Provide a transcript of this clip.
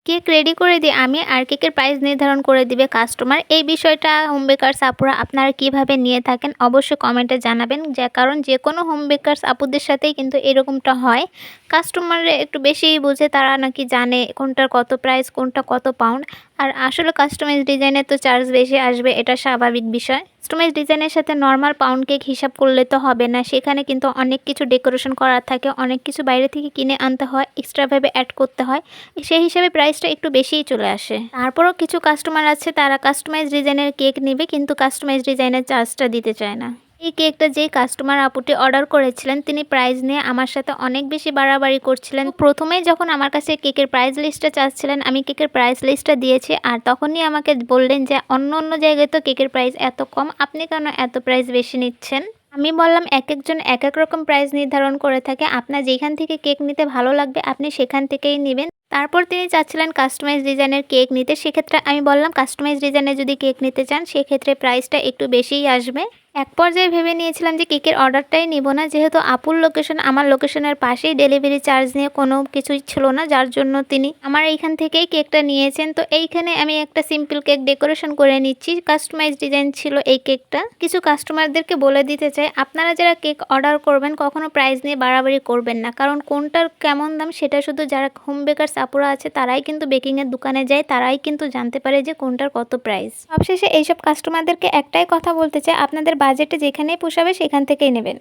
Cake ready করে দিয়ে আমি আর কেকের প্রাইস নির্ধারণ করে দিবে কাস্টমার। এই বিষয়টা হোম বেকারস আপুরা আপনারা কিভাবে নিয়ে থাকেন অবশ্যই কমেন্টে জানাবেন। কারণ যেকোনো হোম বেকারস আপুদের সাথেই কিন্তু এরকমটা হয়। কাস্টমাররা একটু বেশিই বুঝে, তারা নাকি জানে কোনটার কত প্রাইস, কোনটা কত পাউন্ড। আর আসলে কাস্টমাইজ ডিজাইনের তো চার্জ বেশি আসবে, এটা স্বাভাবিক বিষয়। কাস্টমাইজ ডিজাইনের সাথে নর্মাল পাউন্ড কেক হিসাব করলে তো হবে না, সেখানে কিন্তু অনেক কিছু ডেকোরেশন করার থাকে, অনেক কিছু বাইরে থেকে কিনে আনতে হয়, এক্সট্রাভাবে অ্যাড করতে হয়। সেই হিসাবে প্রাইসটা একটু বেশিই চলে আসে। তারপরও কিছু কাস্টমার আছে তারা কাস্টমাইজ ডিজাইনের কেক নেবে কিন্তু কাস্টমাইজ ডিজাইনের চার্জটা দিতে চায় না। এই কেকটা যেই কাস্টমার আপুটি অর্ডার করেছিলেন তিনি প্রাইস নিয়ে আমার সাথে অনেক বেশি বাড়াবাড়ি করছিলেন। প্রথমেই যখন আমার কাছে কেকের প্রাইস লিস্টটা চাচ্ছিলেন আমি কেকের প্রাইস লিস্টটা দিয়েছি, আর তখনই আমাকে বললেন যে অন্য অন্য জায়গায় তো কেকের প্রাইস এত কম, আপনি কেন এত প্রাইস বেশি নিচ্ছেন। আমি বললাম এক একজন এক এক রকম প্রাইস নির্ধারণ করে থাকে, আপনার যেখান থেকে কেক নিতে ভালো লাগবে আপনি সেখান থেকেই নেবেন। তারপর তিনি চাচ্ছিলেন কাস্টমাইজ ডিজাইনের কেক নিতে, সেক্ষেত্রে আমি বললাম কাস্টমাইজ ডিজাইনের যদি কেক নিতে চান সেক্ষেত্রে প্রাইসটা একটু বেশিই আসবে। এক পর্যায়ে ভেবে নিয়েছিলাম যে কেকের অর্ডারটাই নিব না, যেহেতু আপুর লোকেশন আমার লোকেশনের পাশেই, ডেলিভারি চার্জ নিয়ে কোনো কিছুই ছিল না, যার জন্য তিনি আমার এইখান থেকেই কেকটা নিয়েছেন। তো এইখানে আমি একটা সিম্পল কেক ডেকোরেশন করে নিচ্ছি, কাস্টমাইজ ডিজাইন ছিল এই কেকটা। কিছু কাস্টমারদেরকে বলে দিতে চাই আপনারা যারা কেক অর্ডার করবেন কখনো প্রাইস নিয়ে বাড়াবাড়ি করবেন না, কারণ কোনটার কেমন দাম সেটা শুধু যারা হোম বেকারস আপুরা আছে তারাই কিন্তু বেকিংয়ের দোকানে যায়, তারাই কিন্তু জানতে পারে যে কোনটার কত প্রাইস। সবশেষে এইসব কাস্টমারদেরকে একটাই কথা বলতে চাই, আপনাদের বাজেটে যেখানেই পোষাবে সেখান থেকেই নেবেন।